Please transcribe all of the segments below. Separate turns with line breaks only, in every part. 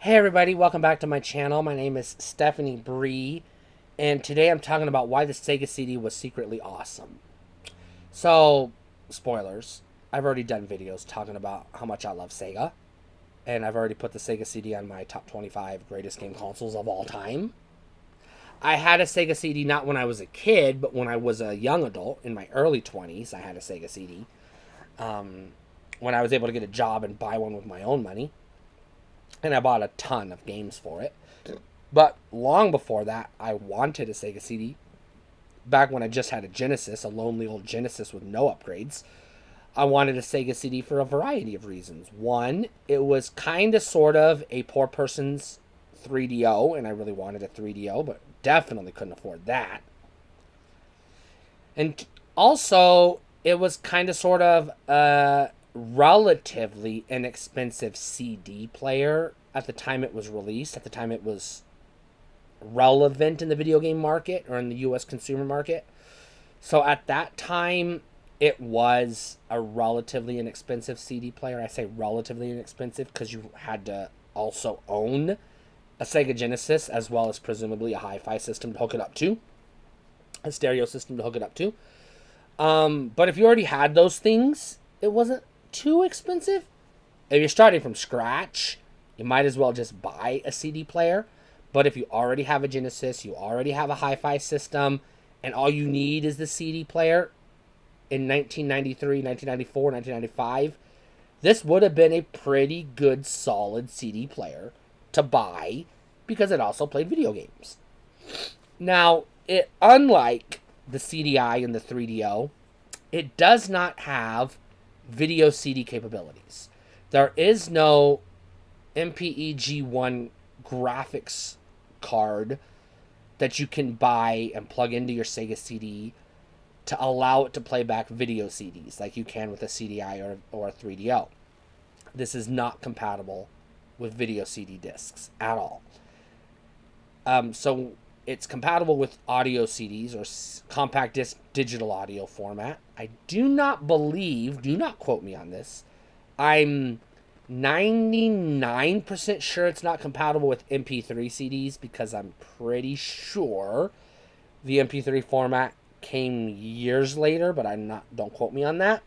Hey everybody, welcome back to my channel. My name is Stephanie Bree, and today I'm talking about why the Sega CD was secretly awesome. So, spoilers, I've already done videos talking about how much I love Sega, and I've already put the Sega CD on my top 25 greatest game consoles of all time. I had a Sega CD not when I was a kid, but when I was a young adult, in my early 20s, I had a Sega CD. When I was able to get a job and buy one with my own money. And I bought a ton of games for it. But long before that, I wanted a Sega CD. Back when I just had a Genesis, a lonely old Genesis with no upgrades, I wanted a Sega CD for a variety of reasons. One, it was kind of sort of a poor person's 3DO, and I really wanted a 3DO, but definitely couldn't afford that. And also, it was kind of sort of a relatively inexpensive CD player at the time it was released, at the time it was relevant in the video game market or in the US consumer market. So at that time, it was a relatively inexpensive CD player. I say relatively inexpensive because you had to also own a Sega Genesis as well as presumably a hi-fi system to hook it up to, a stereo system to hook it up to. But if you already had those things, it wasn't too expensive. If you're starting from scratch, you might as well just buy a CD player. But if you already have a Genesis, you already have a hi-fi system, and all you need is the CD player in 1993, 1994, 1995, this would have been a pretty good, solid CD player to buy because it also played video games. Now, unlike the CDI and the 3DO, it does not have video CD capabilities. There is no MPEG-1 graphics card that you can buy and plug into your Sega CD to allow it to play back video CDs like you can with a CDI or a 3DO. This is not compatible with video CD discs at all. So it's compatible with audio CDs or compact disc digital audio format. I do not believe, do not quote me on this, I'm 99% sure it's not compatible with MP3 CDs because I'm pretty sure the MP3 format came years later, but don't quote me on that.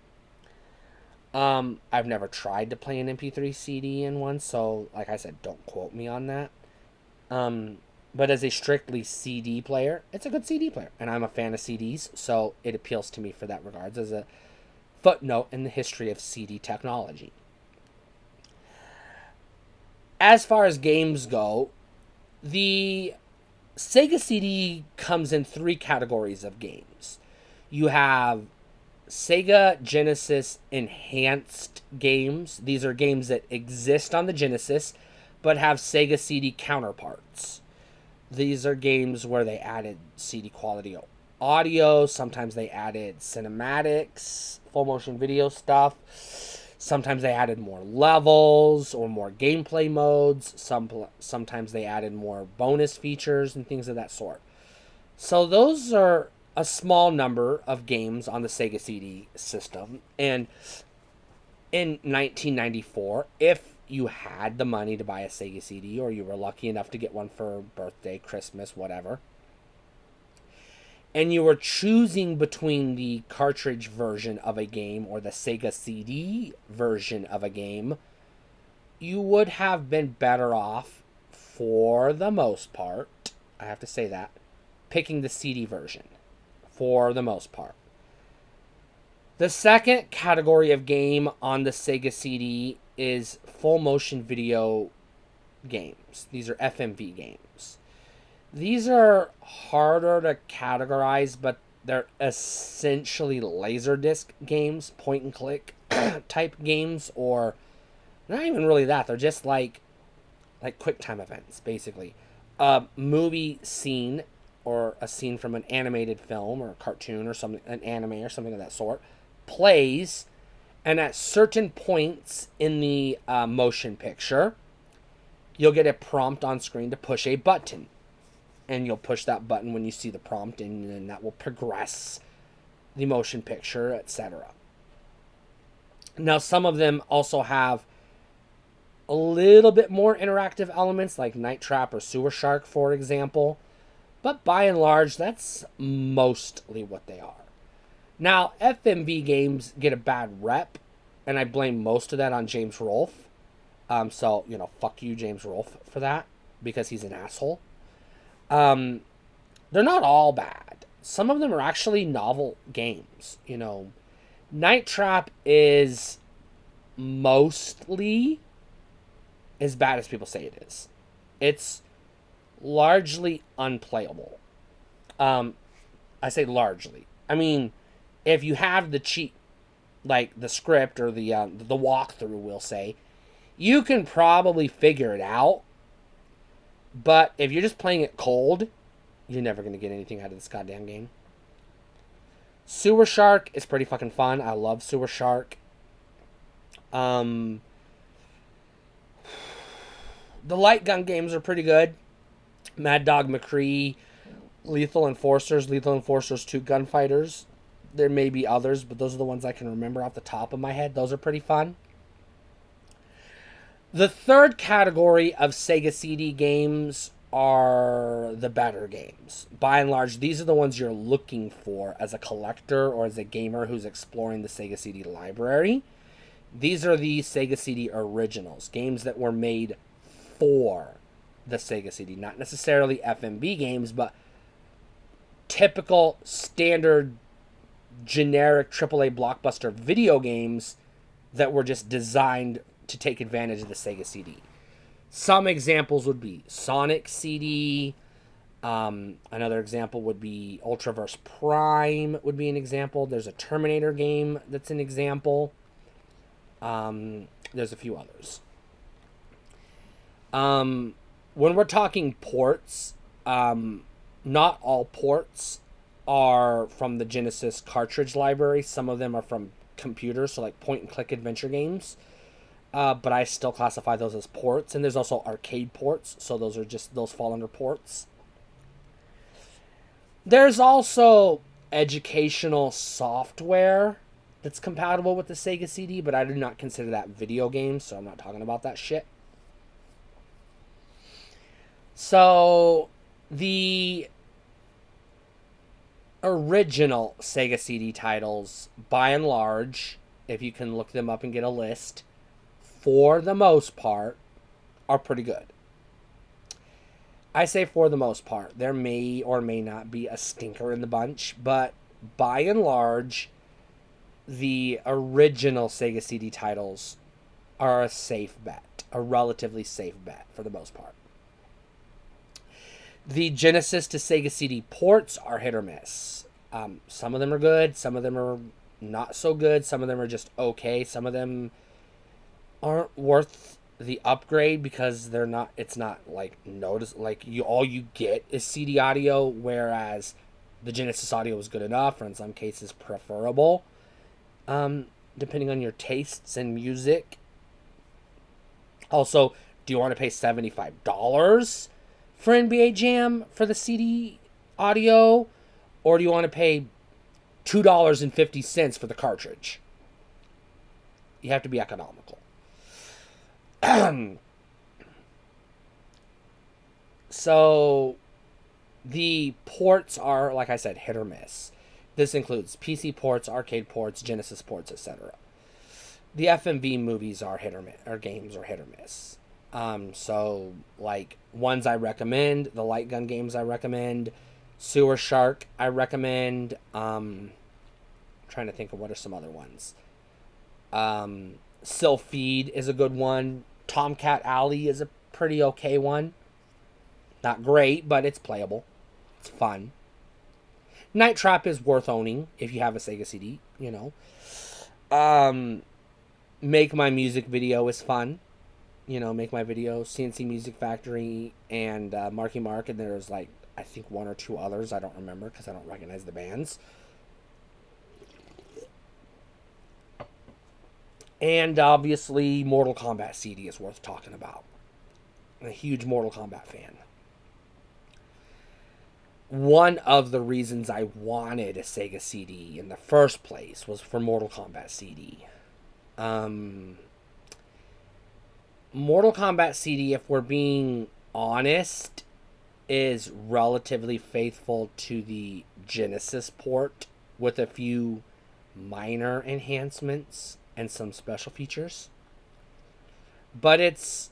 I've never tried to play an MP3 CD in one, so like I said, don't quote me on that. But as a strictly CD player, it's a good CD player. And I'm a fan of CDs, so it appeals to me for that regards as a footnote in the history of CD technology. As far as games go, the Sega CD comes in three categories of games. You have Sega Genesis enhanced games. These are games that exist on the Genesis, but have Sega CD counterparts. These are games where they added CD quality audio. Sometimes they added cinematics, full motion video stuff. Sometimes they added more levels or more gameplay modes. Sometimes they added more bonus features and things of that sort. So those are a small number of games on the Sega CD system. And in 1994, if you had the money to buy a Sega CD or you were lucky enough to get one for birthday, Christmas, whatever, and you were choosing between the cartridge version of a game or the Sega CD version of a game, you would have been better off, for the most part, I have to say that, picking the CD version, for the most part. The second category of game on the Sega CD is full motion video games. These are FMV games. These are harder to categorize, but they're essentially Laserdisc games, point and click type games, or not even really that. They're just like quick time events, basically. A movie scene or a scene from an animated film or a cartoon or something, an anime or something of that sort, plays, and at certain points in the motion picture, you'll get a prompt on screen to push a button. And you'll push that button when you see the prompt, and then that will progress the motion picture, etc. Now, some of them also have a little bit more interactive elements like Night Trap or Sewer Shark, for example. But by and large, that's mostly what they are. Now, FMV games get a bad rep, and I blame most of that on James Rolfe. So, fuck you, James Rolfe, for that, because he's an asshole. They're not all bad. Some of them are actually novel games. Night Trap is mostly as bad as people say it is. It's largely unplayable. I say largely. I mean, if you have the cheat, like the script or the walkthrough, we'll say, you can probably figure it out. But if you're just playing it cold, you're never going to get anything out of this goddamn game. Sewer Shark is pretty fucking fun. I love Sewer Shark. The light gun games are pretty good. Mad Dog McCree, Lethal Enforcers 2 Gunfighters. There may be others, but those are the ones I can remember off the top of my head. Those are pretty fun. The third category of Sega CD games are the better games. By and large, these are the ones you're looking for as a collector or as a gamer who's exploring the Sega CD library. These are the Sega CD originals, games that were made for the Sega CD. Not necessarily FMV games, but typical, standard, generic AAA blockbuster video games that were just designed to take advantage of the Sega CD. Some examples would be Sonic CD. Another example would be Ultraverse Prime would be an example. There's a Terminator game that's an example. There's a few others. When we're talking ports, not all ports are from the Genesis cartridge library. Some of them are from computers, so like point-and-click adventure games. But I still classify those as ports. And there's also arcade ports, so those fall under ports. There's also educational software that's compatible with the Sega CD, but I do not consider that video games, so I'm not talking about that shit. So, the original Sega CD titles, by and large, if you can look them up and get a list, for the most part, are pretty good. I say for the most part. There may or may not be a stinker in the bunch, but by and large, the original Sega CD titles are a safe bet. A relatively safe bet for the most part. The Genesis to Sega CD ports are hit or miss. Some of them are good. Some of them are not so good. Some of them are just okay. Some of them aren't worth the upgrade because it's not like all you get is CD audio, whereas the Genesis audio is good enough, or in some cases preferable, depending on your tastes in music. Also, do you want to pay $75 for NBA Jam for the CD audio, or do you want to pay $2.50 for the cartridge? You have to be economical. So the ports are, like I said, hit or miss. This includes PC ports, arcade ports, Genesis ports, etc. The FMV movies are hit or miss, or games are hit or miss. So like ones I recommend, the light gun games I recommend, Sewer Shark I recommend. Trying to think of what are some other ones. Sylpheed is a good one. Tomcat Alley is a pretty okay one. Not great, but it's playable. It's fun. Night Trap is worth owning if you have a Sega CD, Make My Music Video is fun. Make My Video, CNC Music Factory, and Marky Mark, and there's I think one or two others. I don't remember because I don't recognize the bands. And obviously, Mortal Kombat CD is worth talking about. I'm a huge Mortal Kombat fan. One of the reasons I wanted a Sega CD in the first place was for Mortal Kombat CD. Mortal Kombat CD, if we're being honest, is relatively faithful to the Genesis port with a few minor enhancements and some special features. But it's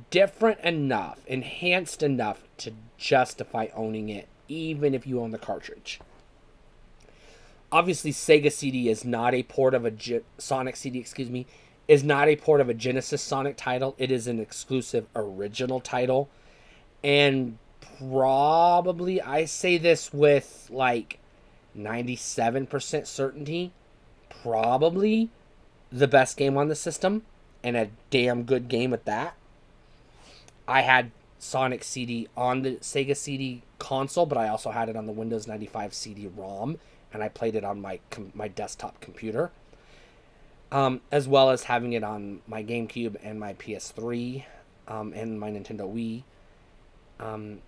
different enough, enhanced enough to justify owning it, even if you own the cartridge. Obviously, Sega CD is not a port of a Sonic CD, is not a port of a Genesis Sonic title. It is an exclusive original title. And probably, I say this with like 97% certainty, probably the best game on the system, and a damn good game at that. I had Sonic CD on the Sega CD console, but I also had it on the Windows 95 CD-ROM, and I played it on my desktop computer, as well as having it on my GameCube and my PS3, and my Nintendo Wii, and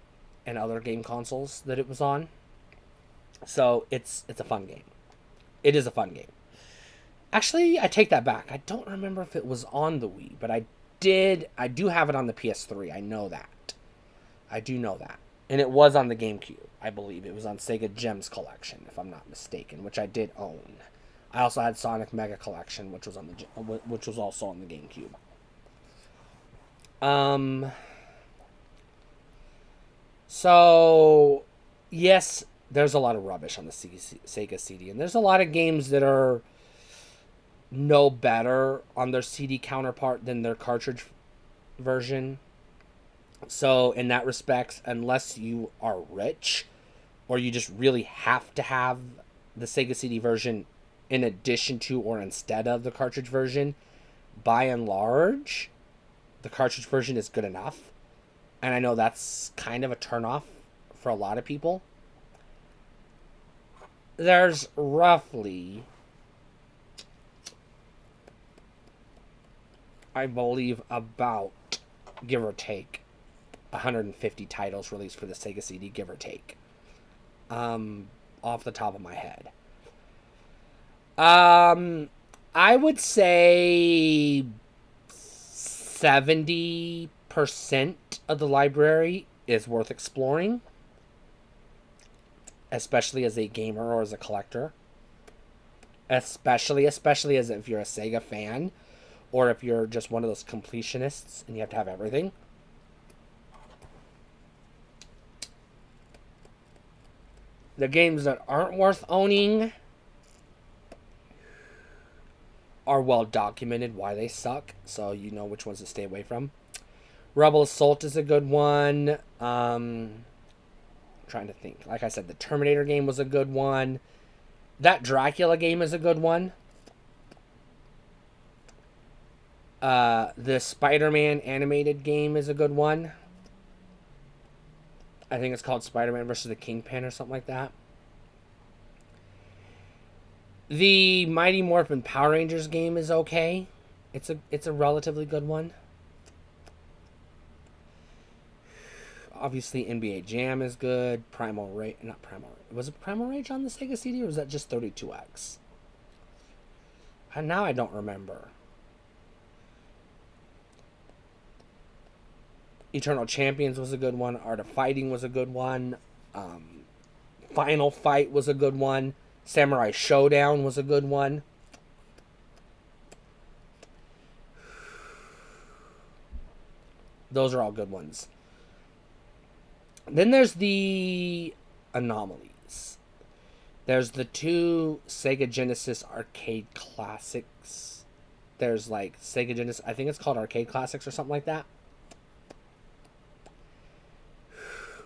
other game consoles that it was on. So it's a fun game. It is a fun game. Actually, I take that back. I don't remember if it was on the Wii, but I do have it on the PS3. I know that. I do know that. And it was on the GameCube, I believe. It was on Sega Gems Collection, if I'm not mistaken, which I did own. I also had Sonic Mega Collection, which was also on the GameCube. So, yes, there's a lot of rubbish on the Sega CD, and there's a lot of games that are no better on their CD counterpart than their cartridge version. So, in that respect, unless you are rich, or you just really have to have the Sega CD version in addition to or instead of the cartridge version, by and large, the cartridge version is good enough. And I know that's kind of a turnoff for a lot of people. There's roughly, I believe, about, give or take, 150 titles released for the Sega CD, give or take. Off the top of my head. I would say 70% of the library is worth exploring, especially as a gamer or as a collector. Especially as if you're a Sega fan, or if you're just one of those completionists and you have to have everything. The games that aren't worth owning are well documented why they suck, so you know which ones to stay away from. Rebel Assault is a good one. Trying to think. Like I said, the Terminator game was a good one. That Dracula game is a good one. The Spider-Man animated game is a good one. I think it's called Spider-Man vs. the Kingpin or something like that. The Mighty Morphin Power Rangers game is okay. It's a relatively good one. Obviously, NBA Jam is good. Primal Rage, not Primal Rage. Was it Primal Rage on the Sega CD, or was that just 32X? And now I don't remember. Eternal Champions was a good one. Art of Fighting was a good one. Final Fight was a good one. Samurai Showdown was a good one. Those are all good ones. Then there's the anomalies. There's the two Sega Genesis arcade classics. There's like Sega Genesis, I think it's called Arcade Classics or something like that,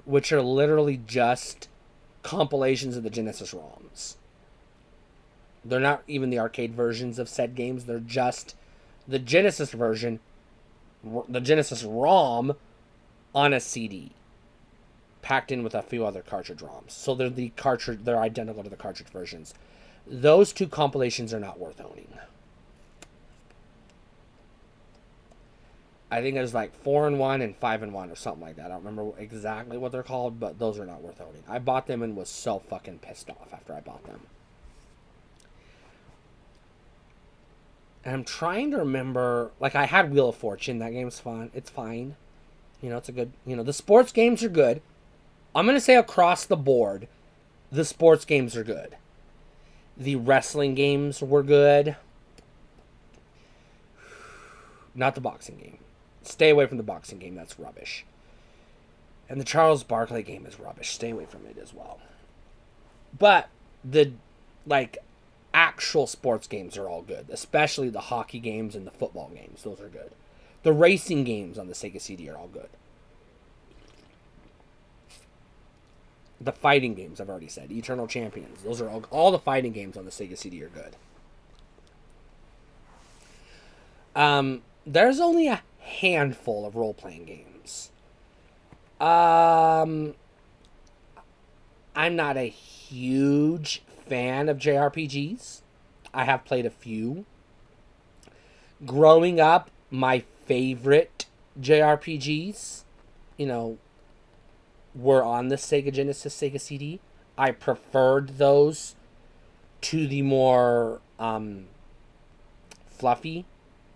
which are literally just compilations of the Genesis ROMs. They're not even the arcade versions of said games. They're just the Genesis version, the Genesis ROM on a CD, packed in with a few other cartridge ROMs. So they're identical to the cartridge versions. Those two compilations are not worth owning. I think there's like 4-in-1 and 5-in-1 or something like that. I don't remember exactly what they're called, but those are not worth owning. I bought them and was so fucking pissed off after I bought them. And I'm trying to remember, like, I had Wheel of Fortune. That game's fun. It's fine. It's a good, the sports games are good. I'm going to say across the board, the sports games are good. The wrestling games were good. Not the boxing game. Stay away from the boxing game. That's rubbish. And the Charles Barkley game is rubbish. Stay away from it as well. But the, like, actual sports games are all good. Especially the hockey games and the football games. Those are good. The racing games on the Sega CD are all good. The fighting games, I've already said. Eternal Champions. Those are all the fighting games on the Sega CD are good. There's only a handful of role-playing games. I'm not a huge fan of JRPGs. I have played a few. Growing up, my favorite JRPGs, were on the Sega Genesis, Sega CD. I preferred those to the more fluffy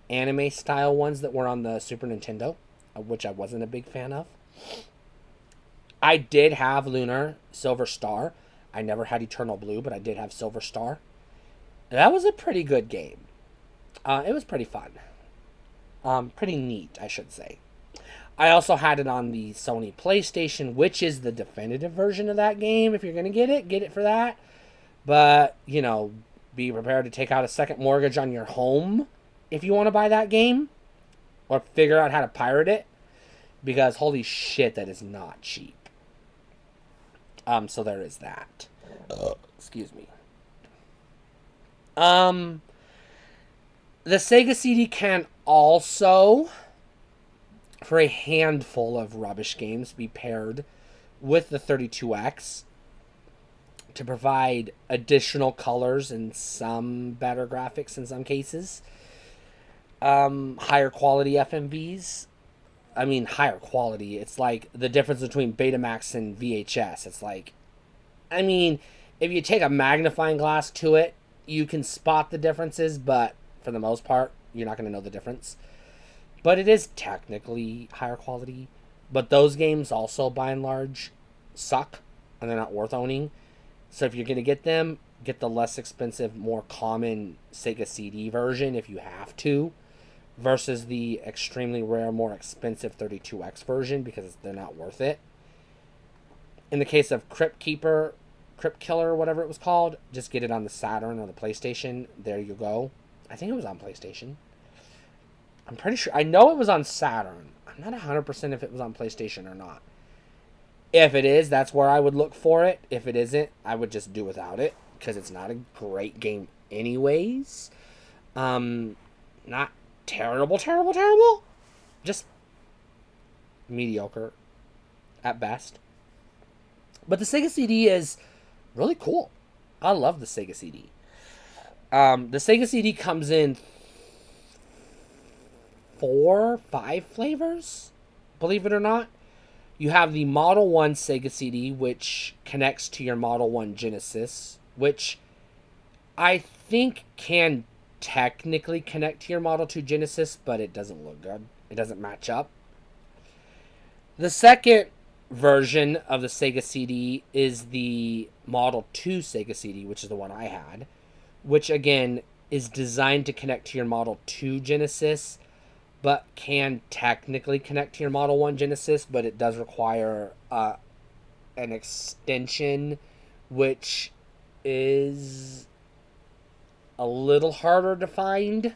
anime style ones that were on the Super Nintendo, which I wasn't a big fan of. I did have Lunar Silver Star. I never had Eternal Blue, but I did have Silver Star. That was a pretty good game. It was pretty fun. Pretty neat, I should say. I also had it on the Sony PlayStation, which is the definitive version of that game. If you're going to get it for that. But, be prepared to take out a second mortgage on your home if you want to buy that game. Or figure out how to pirate it. Because, holy shit, that is not cheap. So there is that. Excuse me. The Sega CD can also, for a handful of rubbish games, be paired with the 32X to provide additional colors and some better graphics in some cases. Higher quality FMVs. I mean, higher quality. It's like the difference between Betamax and VHS. It's like, if you take a magnifying glass to it, you can spot the differences, but for the most part, you're not going to know the difference. But it is technically higher quality. But those games also, by and large, suck, and they're not worth owning. So if you're going to get them, get the less expensive, more common Sega CD version if you have to, versus the extremely rare, more expensive 32X version, because they're not worth it. In the case of Crypt Killer, whatever it was called, just get it on the Saturn or the PlayStation. There you go. I think it was on PlayStation. I'm pretty sure. I know it was on Saturn. I'm not 100% if it was on PlayStation or not. If it is, that's where I would look for it. If it isn't, I would just do without it, because it's not a great game anyways. Not terrible. Just mediocre at best. But the Sega CD is really cool. I love the Sega CD. The Sega CD comes in 4-5 flavors, believe it or not. You have the Model 1 Sega CD, which connects to your Model 1 Genesis, which I think can technically connect to your Model 2 Genesis, but it doesn't look good. It doesn't match up. The second version of the Sega CD is the Model 2 Sega CD, which is the one I had, which again is designed to connect to your Model 2 Genesis, but can technically connect to your Model 1 Genesis, but it does require an extension, which is a little harder to find,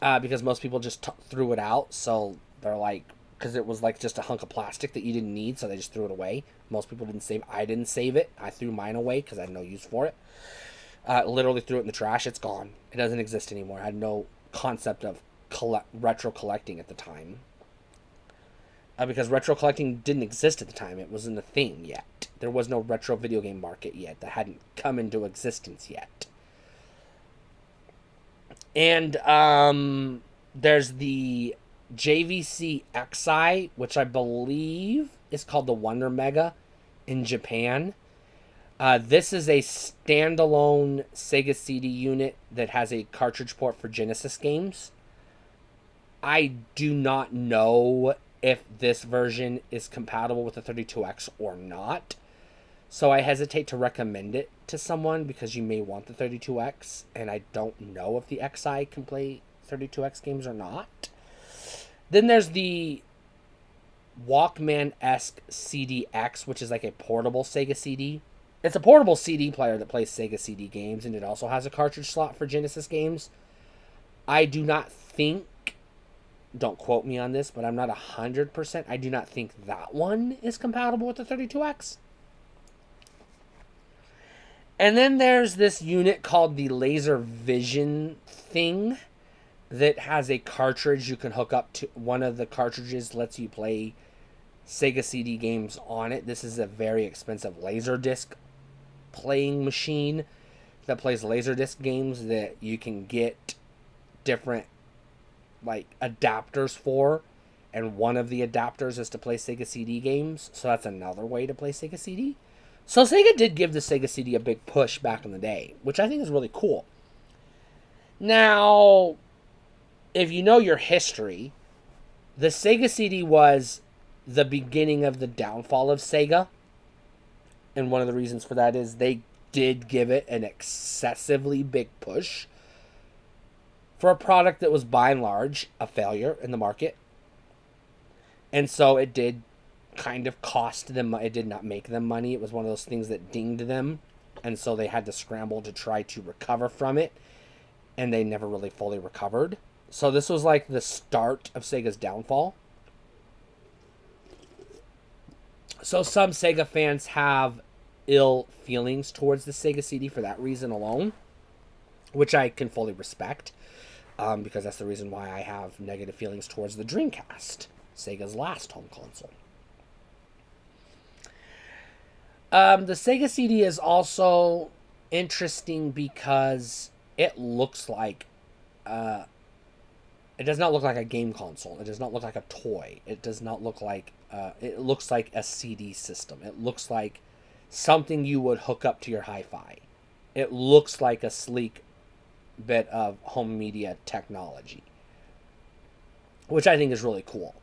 because most people just threw it out. So they're like, because it was like just a hunk of plastic that you didn't need, so they just threw it away. Most people didn't save. I didn't save it. I threw mine away because I had no use for it. Literally threw it in the trash. It's gone. It doesn't exist anymore. I had no concept of retro collecting at the time, because retro collecting didn't exist at the time. It wasn't a thing yet. There was no retro video game market yet. That hadn't come into existence yet. And there's the JVC XI, which I believe is called the Wonder Mega in Japan. This is a standalone Sega CD unit that has a cartridge port for Genesis games. I do not know if this version is compatible with the 32X or not. So I hesitate to recommend it to someone because you may want the 32X, and I don't know if the XI can play 32X games or not. Then there's the Walkman-esque CDX, which is like a portable Sega CD. It's a portable CD player that plays Sega CD games, and it also has a cartridge slot for Genesis games. I do not think, don't quote me on this, but I'm not 100%. I do not think that one is compatible with the 32X. And then there's this unit called the Laser Vision thing that has a cartridge you can hook up to. One of the cartridges lets you play Sega CD games on it. This is a very expensive Laserdisc playing machine that plays Laserdisc games that you can get different like adapters for, and one of the adapters is to play Sega CD games, so that's another way to play Sega CD. So Sega did give the Sega CD a big push back in the day, which I think is really cool. Now, if you know your history, the Sega CD was the beginning of the downfall of Sega. And one of the reasons for that is they did give it an excessively big push for a product that was by and large a failure in the market. And so it did kind of cost them, it did not make them money. It was one of those things that dinged them. And so they had to scramble to try to recover from it. And they never really fully recovered. So this was like the start of Sega's downfall. So some Sega fans have ill feelings towards the Sega CD for that reason alone, which I can fully respect, because that's the reason why I have negative feelings towards the Dreamcast, Sega's last home console. The Sega CD is also interesting because it looks like it does not look like a game console. It does not look like a toy. It does not look like it looks like a CD system. It looks like something you would hook up to your hi-fi. It looks like a sleek bit of home media technology, which I think is really cool.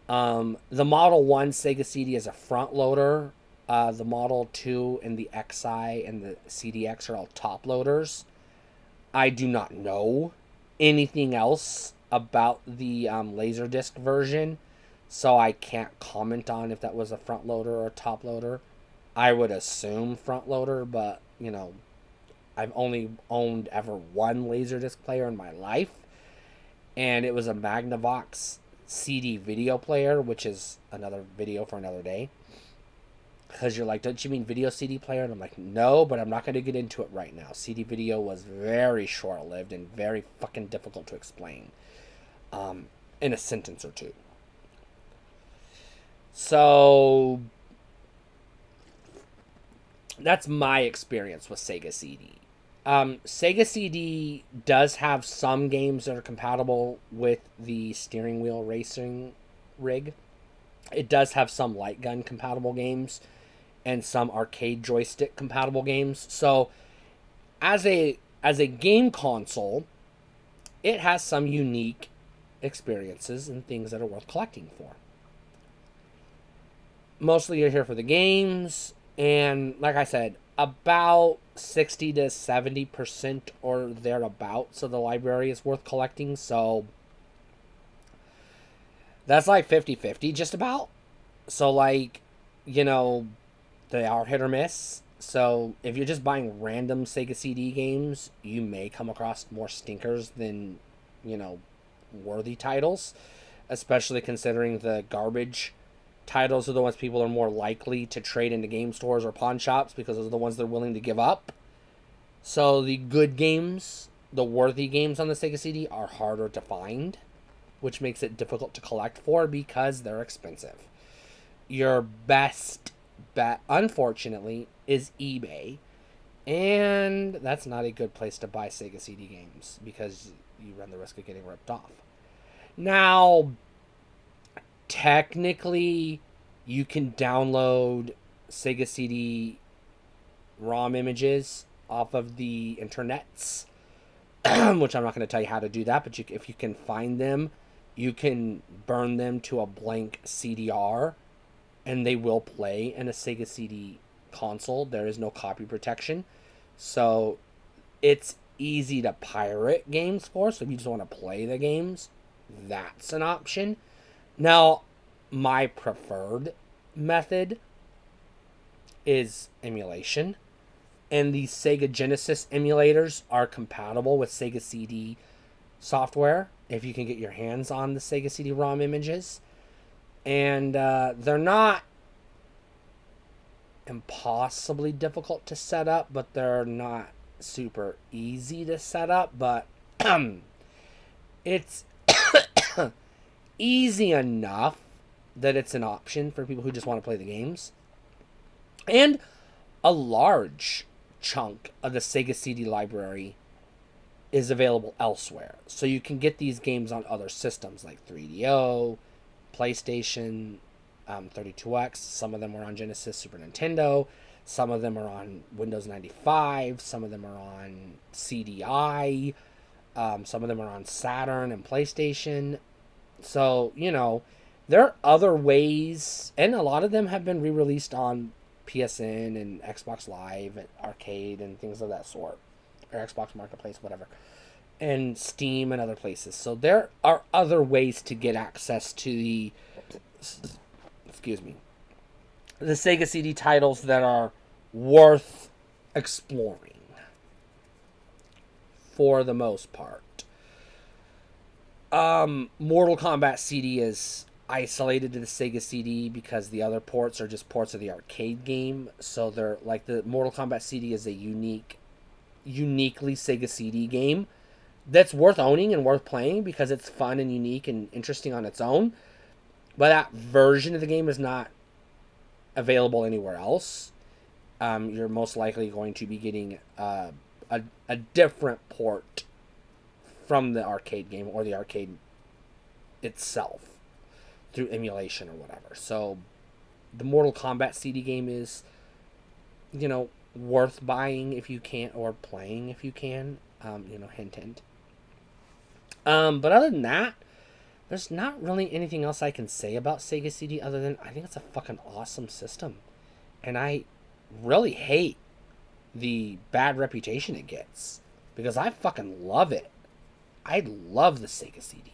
The Model 1 Sega CD is a front loader. The Model 2 and the XI and the CDX are all top loaders. I do not know anything else about the Laserdisc version, so I can't comment on if that was a front loader or a top loader. I would assume front loader, but you know, I've only owned ever one Laserdisc player in my life, and it was a Magnavox CD video player, which is another video for another day. Because you're like, don't you mean video CD player? And I'm like, no, but I'm not going to get into it right now. CD video was very short-lived and very fucking difficult to explain in a sentence or two. So that's my experience with Sega CD. Sega CD does have some games that are compatible with the steering wheel racing rig. It does have some light gun compatible games and some arcade joystick compatible games. So as a game console, it has some unique experiences and things that are worth collecting for. Mostly you're here for the games, and like I said, about 60 to 70% or thereabouts of the library is worth collecting. So that's like 50-50 just about. So like, you know, they are hit or miss. So if you're just buying random Sega CD games, you may come across more stinkers than, you know, worthy titles, especially considering the garbage titles are the ones people are more likely to trade into game stores or pawn shops because those are the ones they're willing to give up. So the good games, the worthy games on the Sega CD are harder to find, which makes it difficult to collect for because they're expensive. Your best bet, unfortunately, is eBay, and that's not a good place to buy Sega CD games because you run the risk of getting ripped off. Now, technically, you can download Sega CD ROM images off of the internets, which I'm not going to tell you how to do that, but if you can find them, you can burn them to a blank CDR, and they will play in a Sega CD console. There is no copy protection, so it's easy to pirate games for. So if you just want to play the games, that's an option. Now, my preferred method is emulation, and the Sega Genesis emulators are compatible with Sega CD software if you can get your hands on the Sega CD-ROM images. And they're not impossibly difficult to set up, but they're not super easy to set up. But it's easy enough that it's an option for people who just want to play the games. And a large chunk of the Sega CD library is available elsewhere. So you can get these games on other systems like 3DO, PlayStation, 32X. Some of them are on Genesis, Super Nintendo. Some of them are on Windows 95. Some of them are on CDI. Some of them are on Saturn and PlayStation. So, there are other ways, and a lot of them have been re-released on PSN and Xbox Live and Arcade and things of that sort, or Xbox Marketplace, whatever, and Steam and other places. So there are other ways to get access to the Sega CD titles that are worth exploring for the most part. Mortal Kombat CD is isolated to the Sega CD because the other ports are just ports of the arcade game. So they're like, the Mortal Kombat CD is a uniquely Sega CD game that's worth owning and worth playing because it's fun and unique and interesting on its own. But that version of the game is not available anywhere else. You're most likely going to be getting a different port from the arcade game or the arcade itself through emulation or whatever. So the Mortal Kombat CD game is, worth buying if you can, or playing if you can. Hint, hint. But other than that, there's not really anything else I can say about Sega CD other than I think it's a fucking awesome system. And I really hate the bad reputation it gets because I fucking love it. I love the Sega CD.